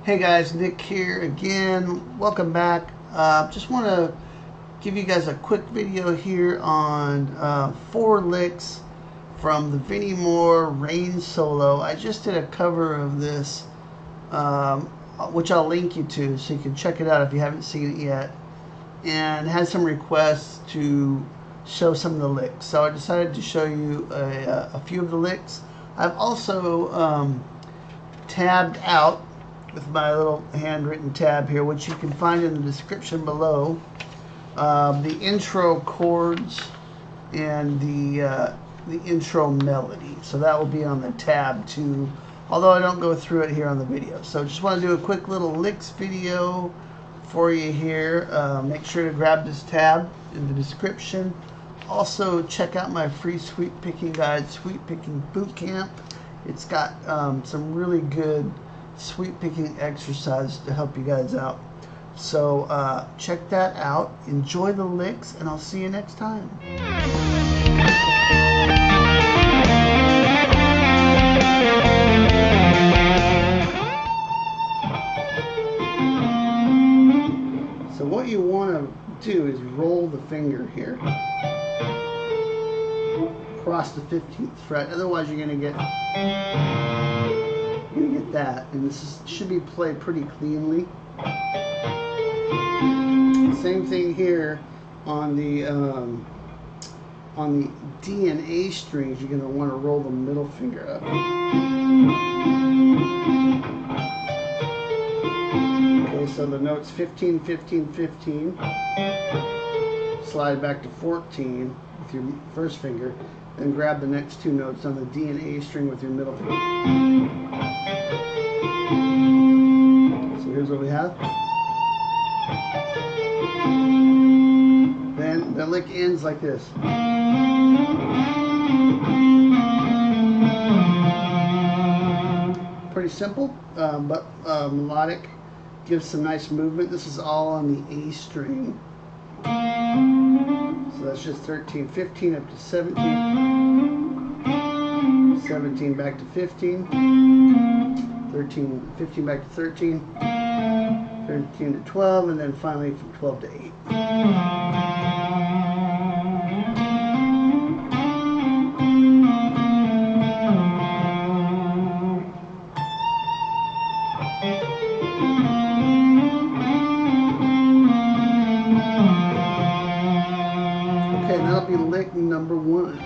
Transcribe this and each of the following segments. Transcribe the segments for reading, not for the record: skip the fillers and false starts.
Hey guys, Nick here again. Welcome back. Just want to give you guys a quick video here on 4 licks from the Vinnie Moore Rain Solo. I just did a cover of this, which I'll link you to so you can check it out if you haven't seen it yet. And had some requests to show some of the licks. So I decided to show you a few of the licks. I've also tabbed out with my little handwritten tab here, which you can find in the description below, the intro chords and the intro melody. So that will be on the tab too, although I don't go through it here on the video. So just want to do a quick little licks video for you here. Make sure to grab this tab in the description. Also check out my free sweep picking guide, Sweep Picking Boot Camp. It's got some really good sweep picking exercise to help you guys out. So check that out. Enjoy the licks, and I'll see you next time. So what you want to do is roll the finger here across the 15th fret. Otherwise you're going to get that, and this should be played pretty cleanly. Same thing here on the D and A strings. You're going to want to roll the middle finger up. Okay, so the notes 15, 15, 15. Slide back to 14 with your first finger, then grab the next 2 notes on the D and A string with your middle finger. So here's what we have. Then the lick ends like this. Pretty simple, but melodic. Gives some nice movement. This is all on the A string. So that's just 13, 15 up to 17. 17 back to 15. 13, 15 back to 13. 13 to 12, and then finally from 12 to 8. Okay, that'll be lick number 1.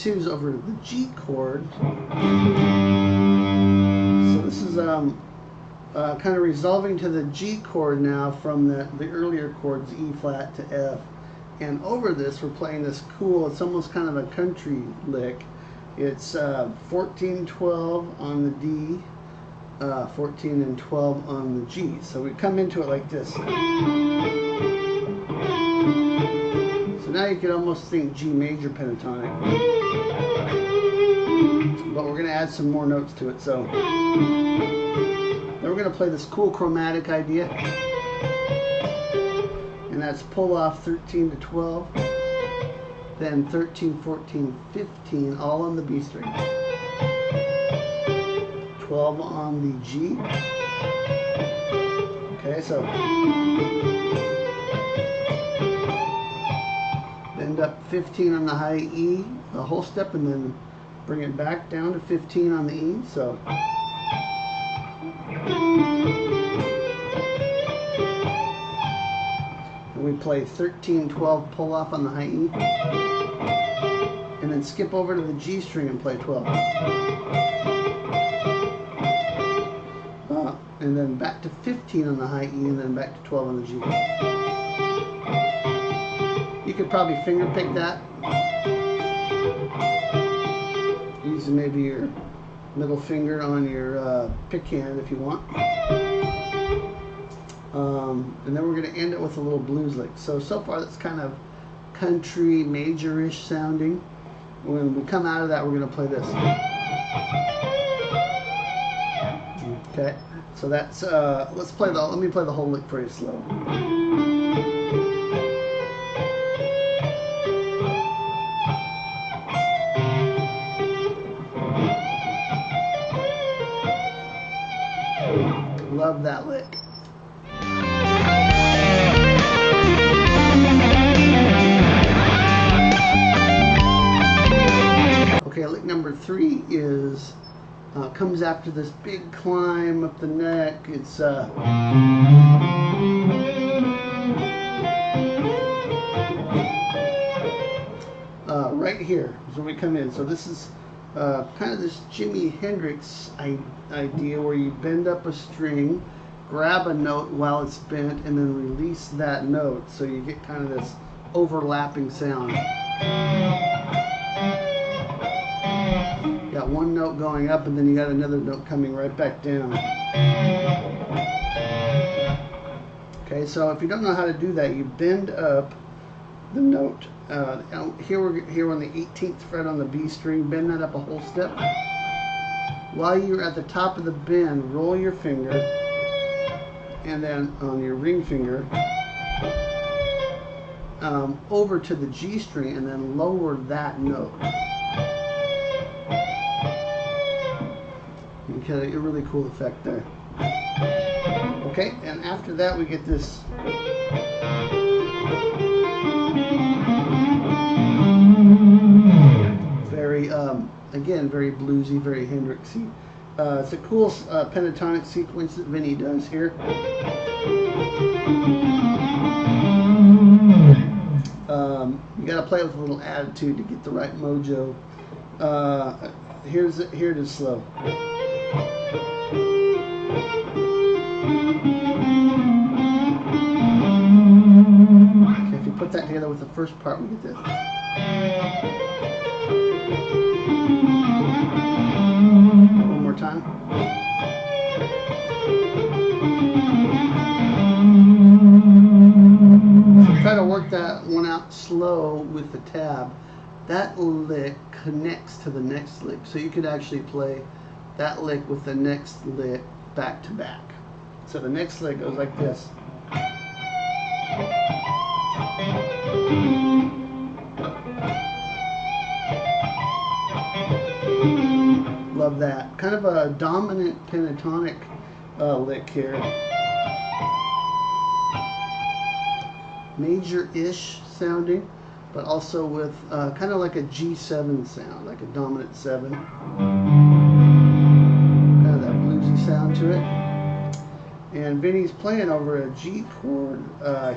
Is over the G chord. So this is kind of resolving to the G chord now from the earlier chords, E flat to F. And over this we're playing this cool, it's almost kind of a country lick. It's 14, 12 on the D, 14 and 12 on the G. So we come into it like this. Now you could almost think G major pentatonic, but we're going to add some more notes to it. So then we're going to play this cool chromatic idea, and that's pull off 13 to 12, then 13, 14, 15, all on the B string, 12 on the G. Okay, so end up 15 on the high E, the whole step, and then bring it back down to 15 on the E. So and we play 13, 12, pull off on the high E, and then skip over to the G string and play 12. And then back to 15 on the high E, and then back to 12 on the G. You could probably finger pick that, using maybe your middle finger on your pick hand if you want. And then we're going to end it with a little blues lick. So far that's kind of country major-ish sounding. When we come out of that, we're going to play this. Okay, so that's let me play the whole lick pretty slow. love that lick. Okay, lick number 3 is comes after this big climb up the neck. It's right here is where we come in. So this is kind of this Jimi Hendrix idea where you bend up a string, grab a note while it's bent, and then release that note, so you get kind of this overlapping sound. You got one note going up, and then you got another note coming right back down. Okay, so if you don't know how to do that, you bend up the note. Here we're on the 18th fret on the B string. Bend that up a whole step. While you're at the top of the bend, roll your finger, and then on your ring finger over to the G string, and then lower that note. You get a really cool effect there. Okay, and after that we get this very, again, very bluesy, very Hendrixy. It's a cool pentatonic sequence that Vinnie does here. You got to play it with a little attitude to get the right mojo. Here it is slow. Okay, if you put that together with the first part, we get this. One more time. So try to work that one out slow with the tab. That lick connects to the next lick, so you could actually play that lick with the next lick back to back. So the next lick goes like this. Love that. Kind of a dominant pentatonic lick here. Major-ish sounding, but also with kind of like a G7 sound, like a dominant 7. Kind of that bluesy sound to it. And Vinnie's playing over a G chord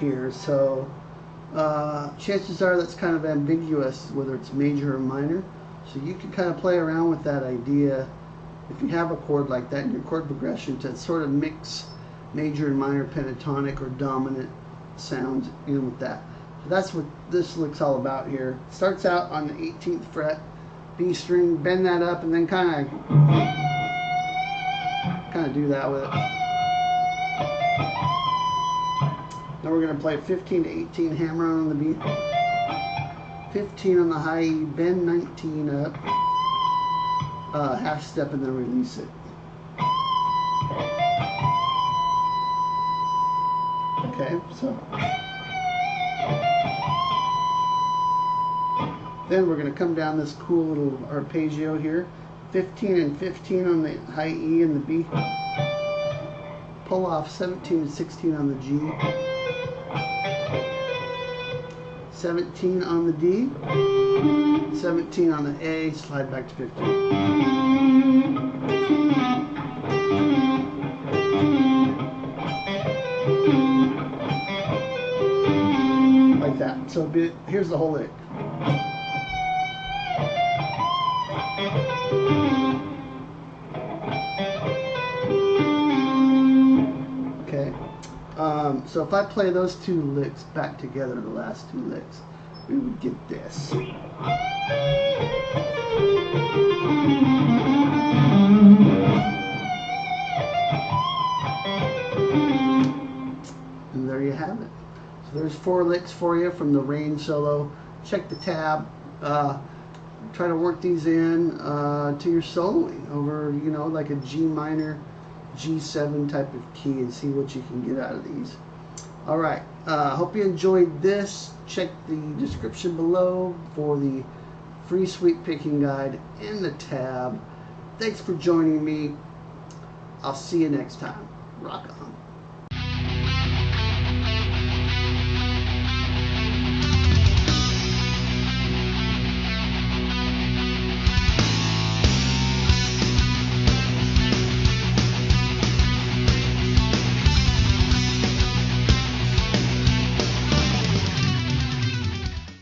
here, so chances are that's kind of ambiguous whether it's major or minor. So you can kind of play around with that idea if you have a chord like that in your chord progression to sort of mix major and minor pentatonic or dominant sounds in with that. So that's what this lick's all about here. It starts out on the 18th fret, B string, bend that up, and then kind of do that with it. Then we're going to play 15 to 18 hammer on the B, 15 on the high E, bend 19 up, half step, and then release it. Okay, so then we're going to come down this cool little arpeggio here, 15 and 15 on the high E and the B, pull off 17 and 16 on the G, 17 on the D, 17 on the A, slide back to 15. Like that. So here's the whole lick. Okay. So if I play those two licks back together, the last two licks, we would get this. And there you have it. So there's 4 licks for you from the Rain solo. Check the tab. Try to work these in to your soloing over, you know, like a G minor, G7 type of key, and see what you can get out of these. All right. Hope you enjoyed this. Check the description below for the free sweep picking guide and the tab. Thanks for joining me. I'll see you next time. Rock on.